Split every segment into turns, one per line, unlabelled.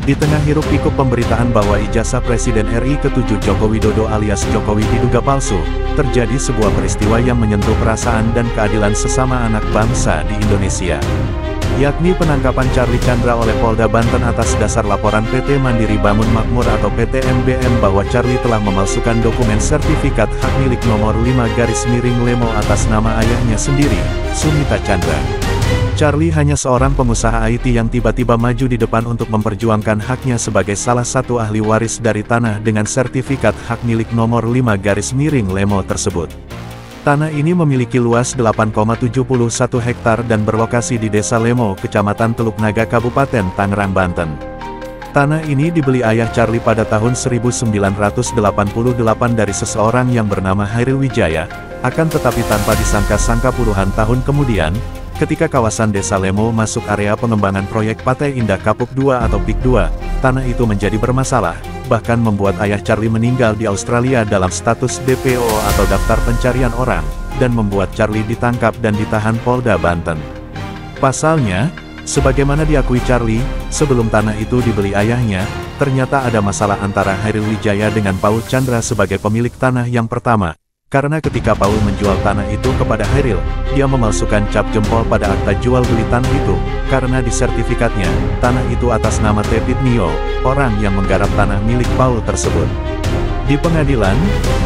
Di tengah hiruk-pikuk pemberitaan bahwa ijazah Presiden RI ke-7 Joko Widodo alias Jokowi diduga palsu, terjadi sebuah peristiwa yang menyentuh perasaan dan keadilan sesama anak bangsa di Indonesia. Yakni penangkapan Charlie Chandra oleh Polda Banten atas dasar laporan PT Mandiri Bangun Makmur atau PT MBM bahwa Charlie telah memalsukan dokumen sertifikat hak milik nomor 5-Lemo atas nama ayahnya sendiri, Sumita Chandra. Charlie hanya seorang pengusaha IT yang tiba-tiba maju di depan untuk memperjuangkan haknya sebagai salah satu ahli waris dari tanah dengan sertifikat hak milik nomor 5-Lemo tersebut. Tanah ini memiliki luas 8,71 hektar dan berlokasi di Desa Lemo, Kecamatan Teluk Naga, Kabupaten Tangerang, Banten. Tanah ini dibeli ayah Charlie pada tahun 1988 dari seseorang yang bernama Hairil Wijaya, akan tetapi tanpa disangka-sangka puluhan tahun kemudian, ketika kawasan Desa Lemo masuk area pengembangan proyek Pantai Indah Kapuk 2 atau PIK 2, tanah itu menjadi bermasalah, bahkan membuat ayah Charlie meninggal di Australia dalam status DPO atau daftar pencarian orang, dan membuat Charlie ditangkap dan ditahan Polda Banten. Pasalnya, sebagaimana diakui Charlie, sebelum tanah itu dibeli ayahnya, ternyata ada masalah antara Hairil Wijaya dengan Paul Chandra sebagai pemilik tanah yang pertama. Karena ketika Paul menjual tanah itu kepada Hairil, dia memalsukan cap jempol pada akta jual beli tanah itu, karena di sertifikatnya, tanah itu atas nama Tepit Nio, orang yang menggarap tanah milik Paul tersebut. Di pengadilan,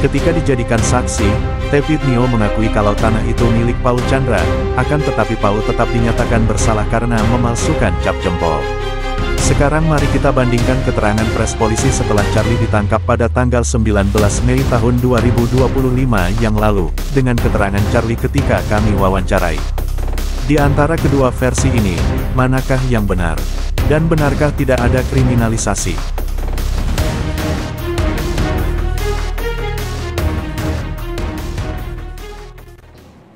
ketika dijadikan saksi, Tepit Nio mengakui kalau tanah itu milik Paul Chandra, akan tetapi Paul tetap dinyatakan bersalah karena memalsukan cap jempol. Sekarang mari kita bandingkan keterangan pres polisi setelah Charlie ditangkap pada tanggal 19 Mei tahun 2025 yang lalu, dengan keterangan Charlie ketika kami wawancarai. Di antara kedua versi ini, manakah yang benar? Dan benarkah tidak ada kriminalisasi?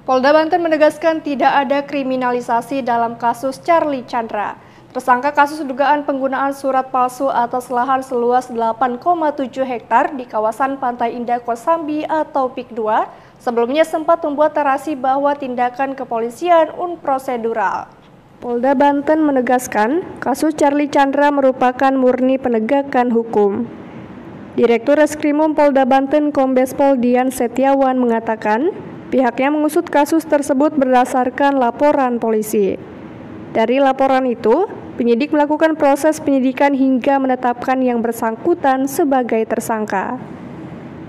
Polda Banten menegaskan tidak ada kriminalisasi dalam kasus Charlie Chandra. Tersangka kasus dugaan penggunaan surat palsu atas lahan seluas 8,7 hektar di kawasan Pantai Indah Kosambi atau PIK 2, sebelumnya sempat membuat narasi bahwa tindakan kepolisian unprosedural. Polda Banten menegaskan, kasus Charlie Chandra merupakan murni penegakan hukum. Direktur Reskrimum Polda Banten Kombes Pol Dian Setiawan mengatakan, pihaknya mengusut kasus tersebut berdasarkan laporan polisi. Dari laporan itu, penyidik melakukan proses penyidikan hingga menetapkan yang bersangkutan sebagai tersangka.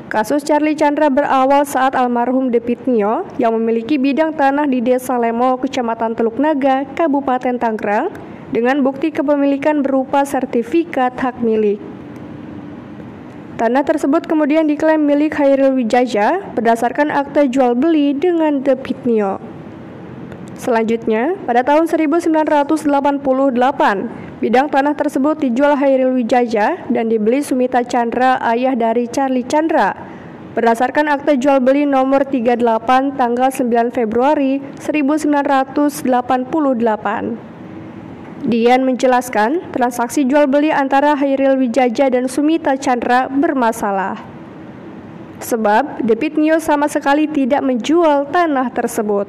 Kasus Charlie Chandra berawal saat almarhum Tepit Nio yang memiliki bidang tanah di Desa Lemo, Kecamatan Teluk Naga, Kabupaten Tangerang, dengan bukti kepemilikan berupa sertifikat hak milik. Tanah tersebut kemudian diklaim milik Hairil Wijaya berdasarkan akta jual beli dengan Tepit Nio. Selanjutnya, pada tahun 1988, bidang tanah tersebut dijual Hairil Wijaya dan dibeli Sumita Chandra, ayah dari Charlie Chandra, berdasarkan akta jual beli nomor 38 tanggal 9 Februari 1988. Dian menjelaskan, transaksi jual beli antara Hairil Wijaya dan Sumita Chandra bermasalah. Sebab, Tepit Nio sama sekali tidak menjual tanah tersebut.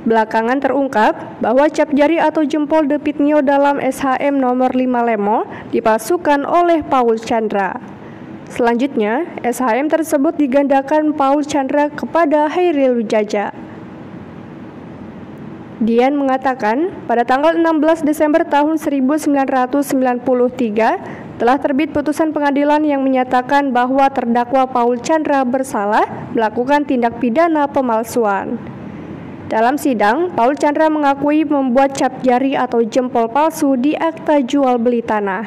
Belakangan terungkap bahwa cap jari atau jempol Tepit Nio dalam SHM nomor 5 Lemo dipalsukan oleh Paul Chandra. Selanjutnya, SHM tersebut digandakan Paul Chandra kepada Hairil Wijaya. Dian mengatakan, pada tanggal 16 Desember tahun 1993 telah terbit putusan pengadilan yang menyatakan bahwa terdakwa Paul Chandra bersalah melakukan tindak pidana pemalsuan. Dalam sidang, Paul Chandra mengakui membuat cap jari atau jempol palsu di akta jual beli tanah.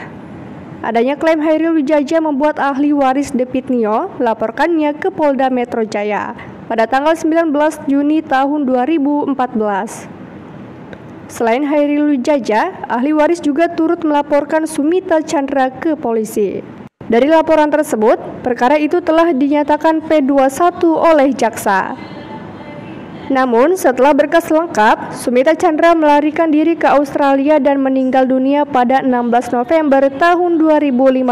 Adanya klaim Hairil Wijaya membuat ahli waris Tepit Nio melaporkannya ke Polda Metro Jaya pada tanggal 19 Juni tahun 2014. Selain Hairil Wijaya, ahli waris juga turut melaporkan Sumita Chandra ke polisi. Dari laporan tersebut, perkara itu telah dinyatakan P21 oleh jaksa. Namun, setelah berkas lengkap, Sumita Chandra melarikan diri ke Australia dan meninggal dunia pada 16 November tahun 2015.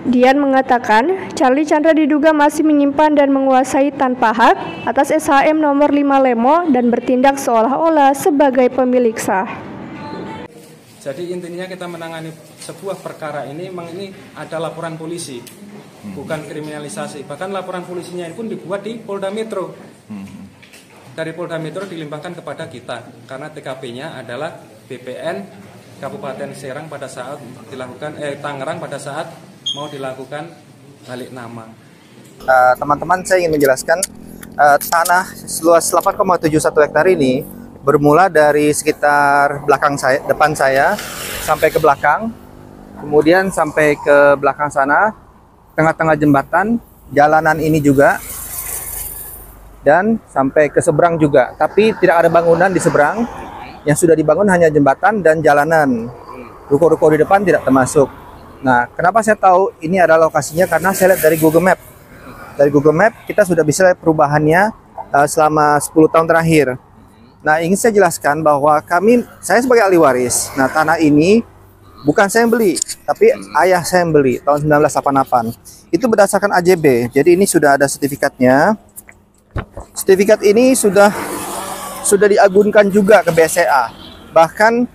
Dian mengatakan, Charlie Chandra diduga masih menyimpan dan menguasai tanpa hak atas SHM nomor 5 Lemo dan bertindak seolah-olah sebagai pemilik sah.
Jadi intinya kita menangani sebuah perkara ini memang ini ada laporan polisi, bukan kriminalisasi. Bahkan laporan polisinya pun dibuat di Polda Metro. Dari Polda Metro dilimpahkan kepada kita karena TKP-nya adalah BPN Kabupaten Serang pada saat dilakukan Tangerang pada saat mau dilakukan balik nama.
Teman-teman, saya ingin menjelaskan tanah seluas 8,71 hektar ini bermula dari sekitar depan saya sampai ke belakang, kemudian sampai ke belakang sana, tengah-tengah jembatan, jalanan ini juga, dan sampai ke seberang juga. Tapi tidak ada bangunan di seberang, yang sudah dibangun hanya jembatan dan jalanan. Ruko-ruko di depan tidak termasuk. Nah, kenapa saya tahu ini adalah lokasinya? Karena saya lihat dari Google Map. Dari Google Map kita sudah bisa lihat perubahannya selama 10 tahun terakhir. Nah, ingin saya jelaskan bahwa saya sebagai ahli waris, nah tanah ini bukan saya yang beli, tapi ayah saya yang beli tahun 1988. Itu berdasarkan AJB, jadi ini sudah ada sertifikatnya. Sertifikat ini sudah diagunkan juga ke BCA, bahkan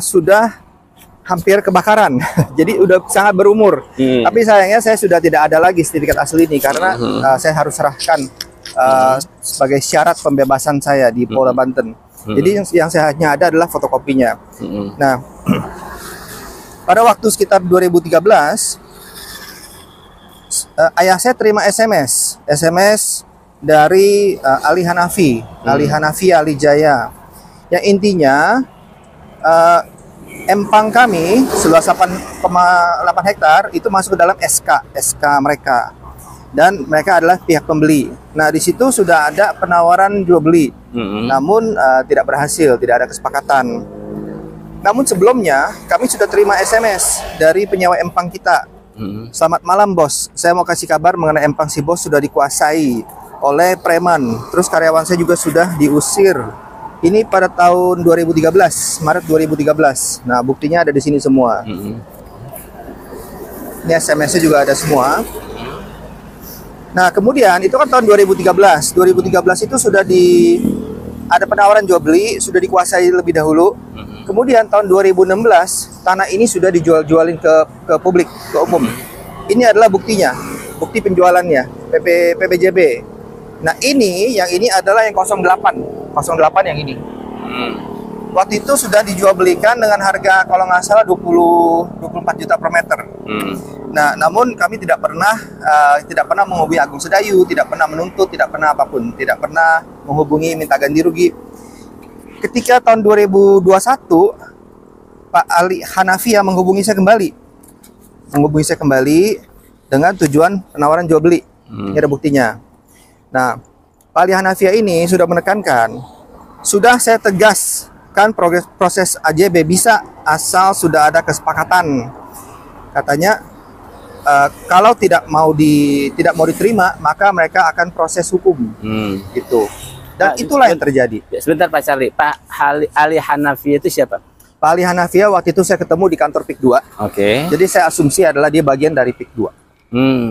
sudah hampir kebakaran, jadi udah sangat berumur. Tapi sayangnya saya sudah tidak ada lagi sertifikat asli ini karena saya harus serahkan sebagai syarat pembebasan saya di Polda Banten. Jadi yang saya hanya ada adalah fotokopinya. Nah, pada waktu sekitar 2013, ayah saya terima SMS dari Ali Hanafi Ali Jaya, yang intinya empang kami seluas 8,8 hektar itu masuk ke dalam SK mereka, dan mereka adalah pihak pembeli. Nah, di situ sudah ada penawaran jual beli, namun tidak berhasil, tidak ada kesepakatan. Namun sebelumnya kami sudah terima SMS dari penyewa empang kita. Selamat malam bos, saya mau kasih kabar mengenai empang si bos sudah dikuasai oleh preman. Terus karyawan saya juga sudah diusir. Ini pada tahun 2013, Maret 2013. Nah, buktinya ada di sini semua. Ini SMS-nya juga ada semua. Nah, kemudian itu kan tahun 2013. 2013 itu sudah ada penawaran jual beli, sudah dikuasai lebih dahulu. Kemudian tahun 2016 tanah ini sudah dijual-jualin ke publik, ke umum. Ini adalah buktinya, bukti penjualannya, PPJB. Nah, yang ini adalah yang 08 yang ini. Waktu itu sudah dijual belikan dengan harga kalau nggak salah 24 juta per meter. Nah, namun kami tidak pernah menghubungi Agung Sedayu, tidak pernah menuntut, tidak pernah apapun, tidak pernah menghubungi minta ganti rugi. Ketika tahun 2021 Pak Ali Hanafiah menghubungi saya kembali dengan tujuan penawaran jual beli. Ini ada buktinya. Nah, Pak Ali Hanafiah ini sudah menekankan, sudah saya tegaskan proses AJB bisa asal sudah ada kesepakatan. Katanya kalau tidak mau diterima, maka mereka akan proses hukum. Gitu. Dan itulah yang terjadi.
Sebentar Pak Charlie, Pak Ali Hanafiah itu siapa?
Pak Ali Hanafiah waktu itu saya ketemu di kantor PIK 2.
Oke.
Jadi saya asumsi adalah dia bagian dari PIK 2.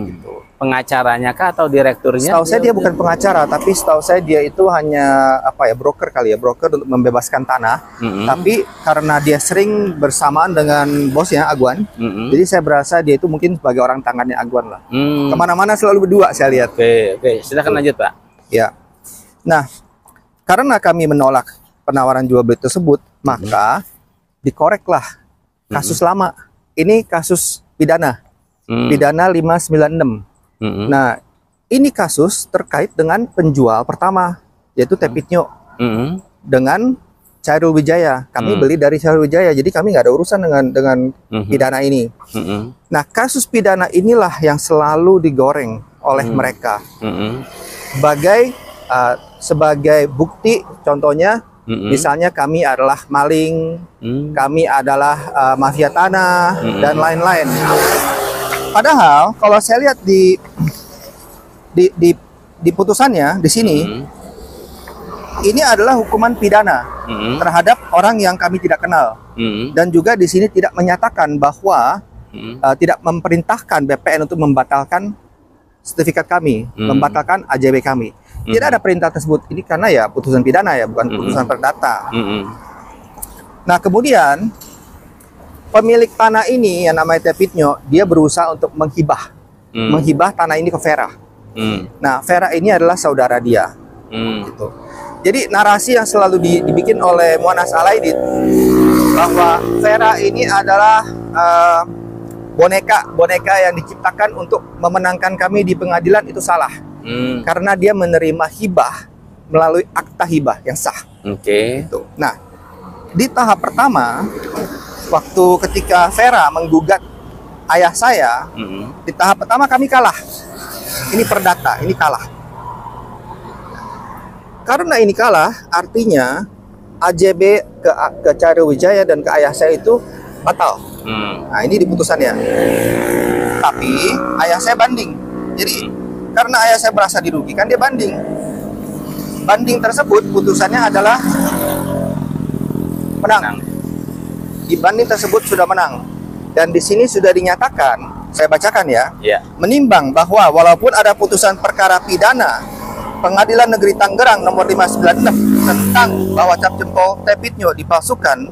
Gitu. Pengacaranya kah atau direkturnya?
Setahu saya dia bukan pengacara, tapi setahu saya dia itu hanya broker kali ya, broker untuk membebaskan tanah. Tapi karena dia sering bersamaan dengan bosnya Agwan, jadi saya berasa dia itu mungkin sebagai orang tangannya Agwan lah. Kemana-mana selalu berdua saya lihat.
Oke, silakan lanjut Pak.
Ya, nah karena kami menolak penawaran jual beli tersebut, maka dikoreklah kasus lama. Ini kasus pidana, pidana 596. Nah, ini kasus terkait dengan penjual pertama, yaitu Tepitnyo, dengan Chairul Wijaya. Kami beli dari Chairul Wijaya, jadi kami nggak ada urusan dengan pidana ini. Nah, kasus pidana inilah yang selalu digoreng oleh mereka sebagai bukti. Contohnya, misalnya kami adalah maling, kami adalah mafia tanah, dan lain-lain. Padahal kalau saya lihat di putusannya di sini, ini adalah hukuman pidana terhadap orang yang kami tidak kenal, dan juga di sini tidak menyatakan bahwa tidak memerintahkan BPN untuk membatalkan sertifikat kami, membatalkan AJB kami. Tidak ada perintah tersebut. Ini karena ya putusan pidana ya, bukan putusan perdata. Nah, kemudian pemilik tanah ini yang namanya Tepitnyo, dia berusaha untuk menghibah tanah ini ke Vera. Nah, Vera ini adalah saudara dia. Gitu. Jadi narasi yang selalu dibikin oleh Muanas Alaidit bahwa Vera ini adalah boneka yang diciptakan untuk memenangkan kami di pengadilan itu salah. Karena dia menerima hibah melalui akta hibah yang sah. Gitu. Nah, di tahap pertama, waktu ketika Vera menggugat ayah saya, di tahap pertama kami kalah. Ini perdata, ini kalah. Karena ini kalah, artinya AJB ke Cahyowijaya dan ke ayah saya itu batal. Nah, ini di putusannya. Tapi ayah saya banding. Jadi karena ayah saya merasa dirugikan, dia banding. Banding tersebut putusannya adalah menang. Di banding tersebut sudah menang. Dan di sini sudah dinyatakan, saya bacakan ya, menimbang bahwa walaupun ada putusan perkara pidana Pengadilan Negeri Tangerang nomor 596 tentang bahwa cap jempol Tepitnyo dipalsukan,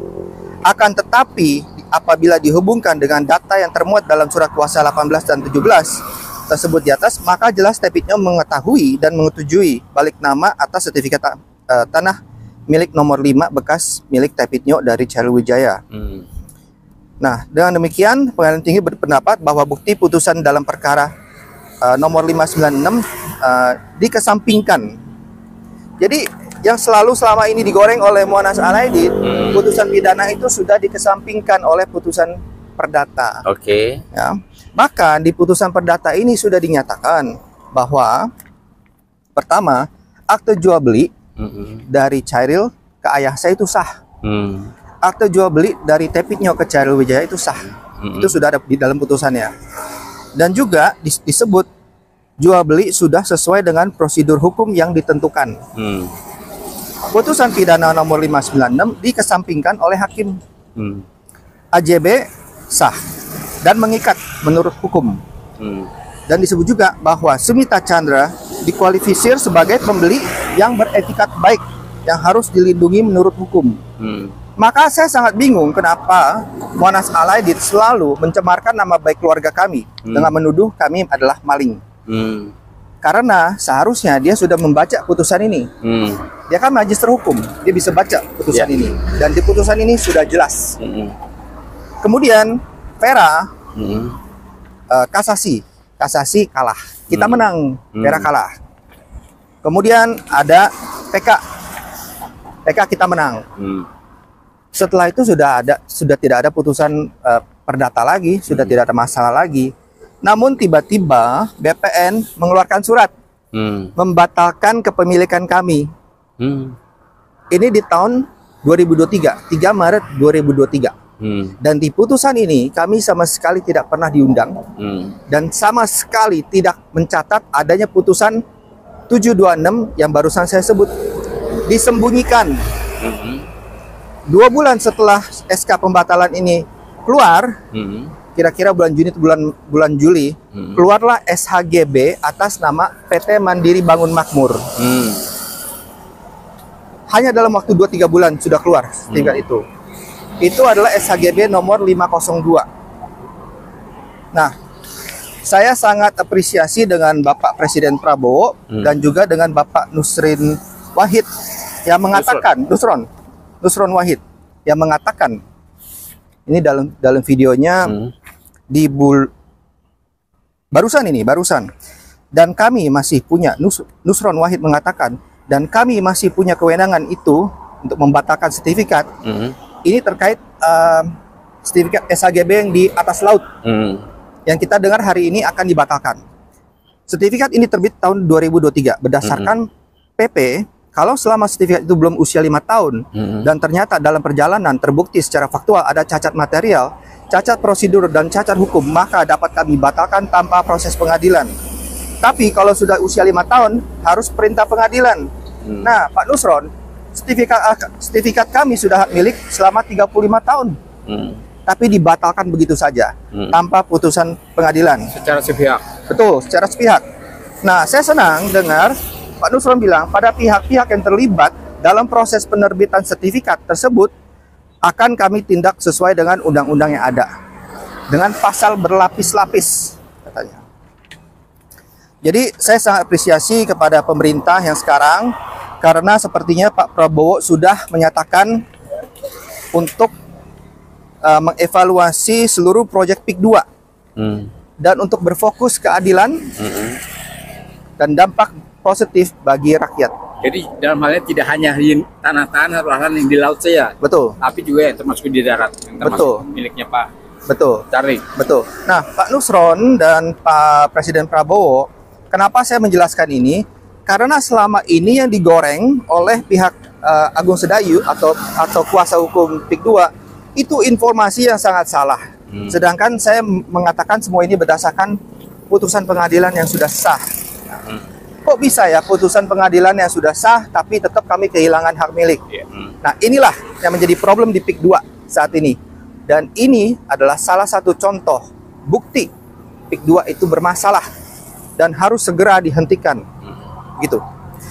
akan tetapi apabila dihubungkan dengan data yang termuat dalam surat kuasa 18 dan 17 tersebut di atas, maka jelas Tepitnyo mengetahui dan menyetujui balik nama atas sertifikat tanah milik nomor 5 bekas milik Tepitnyo dari Cahyowijaya. Nah, dengan demikian Pengadilan Tinggi berpendapat bahwa bukti putusan dalam perkara nomor 596 dikesampingkan. Jadi yang selalu selama ini digoreng oleh Muanas Alaidit, putusan pidana itu sudah dikesampingkan oleh putusan perdata. Ya. Bahkan di putusan perdata ini sudah dinyatakan bahwa pertama, akte jual beli dari Chairil ke ayah saya itu sah. Akte jual beli dari Tepitnyo ke Cahyowijaya itu sah. Itu sudah ada di dalam putusannya. Dan juga disebut jual beli sudah sesuai dengan prosedur hukum yang ditentukan. Putusan pidana nomor 596 dikesampingkan oleh hakim. AJB sah dan mengikat menurut hukum. Dan disebut juga bahwa Sumita Chandra dikualifisir sebagai pembeli yang beretikat baik yang harus dilindungi menurut hukum. Maka saya sangat bingung kenapa Muanas Alaidit selalu mencemarkan nama baik keluarga kami dengan menuduh kami adalah maling. Karena seharusnya dia sudah membaca putusan ini. Dia kan magister hukum, dia bisa baca putusan ini. Dan di putusan ini sudah jelas. Kemudian Vera kasasi kalah. Kita menang, Vera kalah. Kemudian ada PK kita menang. Setelah itu sudah tidak ada putusan perdata lagi, sudah tidak ada masalah lagi. Namun tiba-tiba BPN mengeluarkan surat membatalkan kepemilikan kami. Ini di tahun 2023, 3 Maret 2023. Dan di putusan ini kami sama sekali tidak pernah diundang dan sama sekali tidak mencatat adanya putusan 726 yang barusan saya sebut. Disembunyikan. 2 bulan setelah SK pembatalan ini keluar, kira-kira bulan Juni atau bulan Juli, keluarlah SHGB atas nama PT Mandiri Bangun Makmur. Hanya dalam waktu 2-3 bulan sudah keluar sertifikat itu. Itu adalah SHGB nomor 502. Nah, saya sangat apresiasi dengan Bapak Presiden Prabowo dan juga dengan Bapak Nusrin Wahid yang mengatakan, Nusron Wahid yang mengatakan ini dalam videonya barusan dan kami masih punya Nusron Wahid mengatakan dan kami masih punya kewenangan itu untuk membatalkan sertifikat. Ini terkait sertifikat SHGB yang di atas laut yang kita dengar hari ini akan dibatalkan. Sertifikat ini terbit tahun 2023 berdasarkan PP. Kalau selama sertifikat itu belum usia 5 tahun dan ternyata dalam perjalanan terbukti secara faktual ada cacat material, cacat prosedur dan cacat hukum, maka dapat kami batalkan tanpa proses pengadilan. Tapi kalau sudah usia 5 tahun harus perintah pengadilan. Nah, Pak Nusron, sertifikat kami sudah hak milik selama 35 tahun. Tapi dibatalkan begitu saja tanpa putusan pengadilan.
Secara sepihak.
Betul, secara sepihak. Nah, saya senang dengar Pak Nusron bilang pada pihak-pihak yang terlibat dalam proses penerbitan sertifikat tersebut akan kami tindak sesuai dengan undang-undang yang ada. Dengan pasal berlapis-lapis, katanya. Jadi saya sangat apresiasi kepada pemerintah yang sekarang, karena sepertinya Pak Prabowo sudah menyatakan untuk mengevaluasi seluruh proyek PIK 2 dan untuk berfokus keadilan dan dampak positif bagi rakyat.
Jadi dalam halnya tidak hanya di tanah-tanah lahan yang di laut saja,
Betul,
tapi juga yang termasuk di darat, yang termasuk
Betul.
miliknya Pak
betul,
Charlie.
betul. Nah, Pak Nusron dan Pak Presiden Prabowo, kenapa saya menjelaskan ini? Karena selama ini yang digoreng oleh pihak Agung Sedayu atau kuasa hukum PIK 2 itu informasi yang sangat salah. Sedangkan saya mengatakan semua ini berdasarkan putusan pengadilan yang sudah sah. Kok bisa ya putusan pengadilan yang sudah sah tapi tetap kami kehilangan hak milik? Nah, inilah yang menjadi problem di PIK 2 saat ini. Dan ini adalah salah satu contoh bukti PIK 2 itu bermasalah dan harus segera dihentikan. Gitu.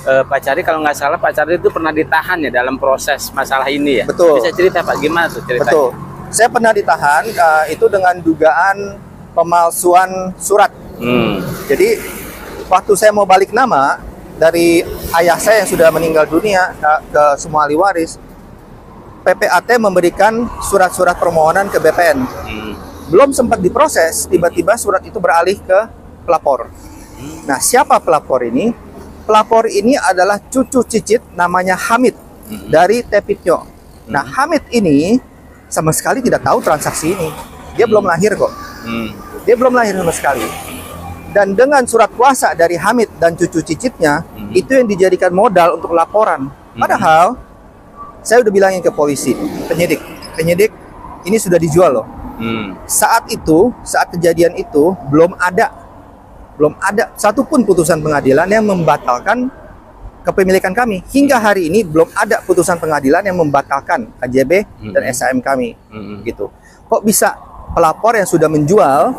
Pak Charlie, kalau nggak salah Pak Charlie itu pernah ditahan ya dalam proses masalah ini ya?
Betul.
Bisa cerita Pak, gimana tuh ceritanya?
Betul. Saya pernah ditahan itu dengan dugaan pemalsuan surat. Jadi waktu saya mau balik nama dari ayah saya yang sudah meninggal dunia ke semua ahli waris, PPAT memberikan surat-surat permohonan ke BPN. Belum sempat diproses, tiba-tiba surat itu beralih ke pelapor. Nah, siapa pelapor ini? Pelapor ini adalah cucu cicit namanya Hamid dari Tepitnyo. Nah, Hamid ini sama sekali tidak tahu transaksi ini. Dia belum lahir kok. Dia belum lahir sama sekali. Dan dengan surat kuasa dari Hamid dan cucu cicitnya, itu yang dijadikan modal untuk laporan. Padahal saya udah bilangin ke polisi, penyidik ini sudah dijual loh. Saat kejadian itu belum ada satupun putusan pengadilan yang membatalkan kepemilikan kami. Hingga hari ini belum ada putusan pengadilan yang membatalkan KJB dan SHM kami. Gitu. Kok bisa pelapor yang sudah menjual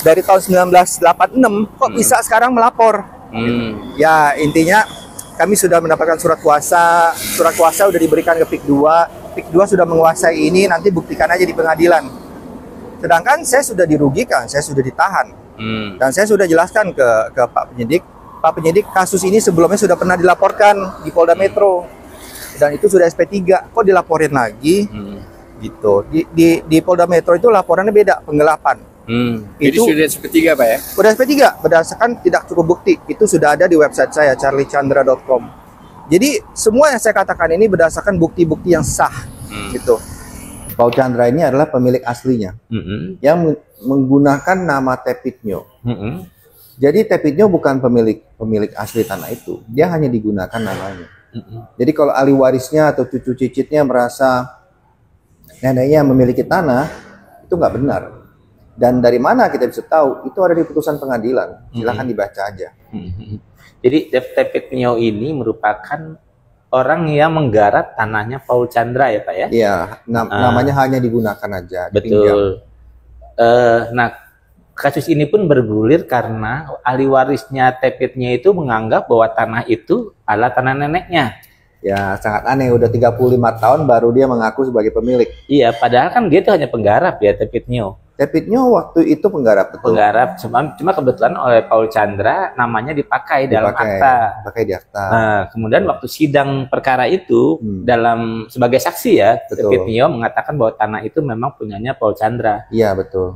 dari tahun 1986 kok bisa sekarang melapor? Gitu. Ya, intinya kami sudah mendapatkan surat kuasa. Surat kuasa sudah diberikan ke PIK 2. PIK 2 sudah menguasai ini, nanti buktikan aja di pengadilan. Sedangkan saya sudah dirugikan, saya sudah ditahan. Dan saya sudah jelaskan ke Pak Penyidik. Pak Penyidik, kasus ini sebelumnya sudah pernah dilaporkan di Polda Metro. Dan itu sudah SP3. Kok dilaporin lagi? Gitu. Di Polda Metro itu laporannya beda, penggelapan.
Jadi sudah SP3 Pak ya?
Sudah SP3, berdasarkan tidak cukup bukti. Itu sudah ada di website saya, charliechandra.com. Jadi semua yang saya katakan ini berdasarkan bukti-bukti yang sah. Gitu. Paul Chandra ini adalah pemilik aslinya yang menggunakan nama Tepitnyo. Jadi Tepitnyo bukan pemilik asli tanah itu, dia hanya digunakan namanya. Jadi kalau ahli warisnya atau cucu cicitnya merasa neneknya memiliki tanah, itu nggak benar. Dan dari mana kita bisa tahu? Itu ada di putusan pengadilan. Silahkan dibaca aja.
Jadi Tepitnyo ini merupakan orang yang menggarap tanahnya Paul Chandra ya Pak ya?
Iya, namanya hanya digunakan aja.
Betul. Nah, kasus ini pun bergulir karena ahli warisnya Tepitnyo itu menganggap bahwa tanah itu adalah tanah neneknya.
Ya, sangat aneh. Udah 35 tahun baru dia mengaku sebagai pemilik.
Iya, padahal kan dia itu hanya penggarap ya Tepitnyo.
Tepitnyo waktu itu penggarap, betul.
Penggarap, cuma kebetulan oleh Paul Chandra namanya dipakai dalam akta.
Pakai di akta.
Nah, kemudian waktu sidang perkara itu sebagai saksi ya,
Betul.
Tepitnyo mengatakan bahwa tanah itu memang punyanya Paul Chandra.
Iya, betul.